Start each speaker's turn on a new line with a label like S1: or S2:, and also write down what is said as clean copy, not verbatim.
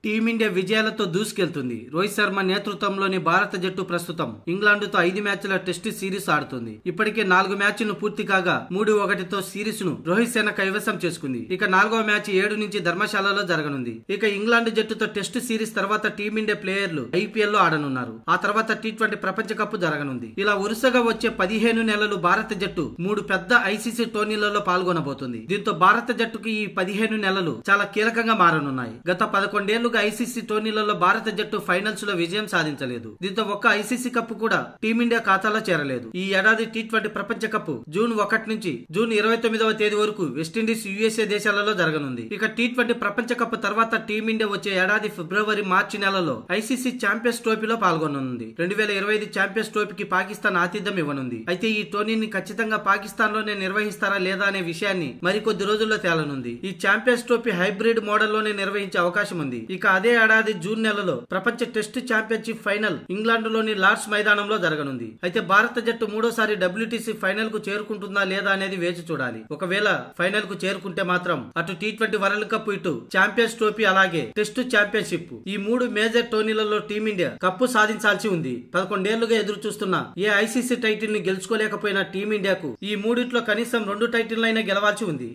S1: Team India విజయాలతో దూసుకెళ్తుంది. రోహిత్ శర్మ నేతృత్వంలోని భారత జట్టు ప్రస్తుతం ఇంగ్లాండ్తో 5 మ్యాచ్ల టెస్ట్ సిరీస్ ఆడుతుంది. ఇప్పటికే 4 మ్యాచ్లు పూర్తి కాగా 3-1తో సిరీస్ ను రోహిత్ సేన కైవసం చేసుకుంది. ఇక 4వ మ్యాచ్ 7 నుంచి ధర్మశాలలో జరగనుంది. ఇక ఇంగ్లాండ్ జట్టుతో టెస్ట్ సిరీస్ తర్వాత టీమిండియా ప్లేయర్లు IPL లో ఆడనున్నారు. ఆ తర్వాత T20 ప్రపంచ కప్ జరగనుంది. ఇలా వరుసగా వచ్చే 15 నెలలు భారత జట్టు 3 పెద్ద ICC టోర్నీలలో పాల్గొనబోతుంది. దీంతో భారత జట్టుకు ఈ 15 నెలలు చాలా కీలకంగా మారనున్నాయి. గత 11 ఏళ్లుగా ICC టోర్నీలలో భారత జట్టు ఫైనల్స్ లో విజయం సాధించలేదు. దీంతో ఒక్క ICC కప్ కూడా టీమిండియా ఖాతాలో చేరలేదు. ఈ ఏడాది T20 ప్రపంచ కప్ జూన్ 1 నుంచి జూన్ 29వ తేదీ వరకు వెస్టిండీస్, USA దేశాలలో జరగనుంది. ఇక T20 ప్రపంచ కప్ తర్వాత టీమిండియా వచ్చే ఏడాది ఫిబ్రవరి, మార్చి నెలలో ICC ఛాంపియన్స్ ట్రోఫీలో పాల్గొననుంది. 2025 ఛాంపియన్స్ ట్రోఫీకి పాకిస్తాన్ ఆతిథ్యం ఇవ్వనుంది. అయితే ఈ టోర్నీని ఖచ్చితంగా పాకిస్తాన్ లోనే నిర్వహిస్తారా లేదా అనే విషయాన్ని మరికొద్ది రోజుల్లో తేలనుంది. ఈ ఛాంపియన్స్ ట్రోఫీ హైబ్రిడ్ మోడల్లోనే నిర్వహించే అవకాశం ఉంది. ఇక అదే ఏడాది జూన్ నెలలో ప్రపంచ టెస్ట్ ఛాంపియన్షిప్ ఫైనల్ ఇంగ్లాండ్ లోని లార్డ్స్ మైదానంలో జరగనుంది. అయితే భారత జట్టు మూడోసారి WTC ఫైనల్ కు చేరుకుంటుందా లేదా అనేది వేచి చూడాలి. ఒకవేళ ఫైనల్ కు చేరుకుంటే మాత్రం అటు T20 వరల్డ్ కప్, ఇటు ఛాంపియన్స్ ట్రోఫీ, అలాగే టెస్ట్ ఛాంపియన్షిప్ ఈ 3 మేజర్ టోర్నీలలో టీమిండియా కప్పు సాధించాల్సి ఉంది. 11 ఏళ్లుగా ఎదురు చూస్తున్న ఏ ICC టైటిల్ ని గెలుచుకోలేకపోయిన టీమిండియాకు ఈ మూడిట్లో కనీసం 2 టైటిల్ అయినా గెలవాల్సి ఉంది.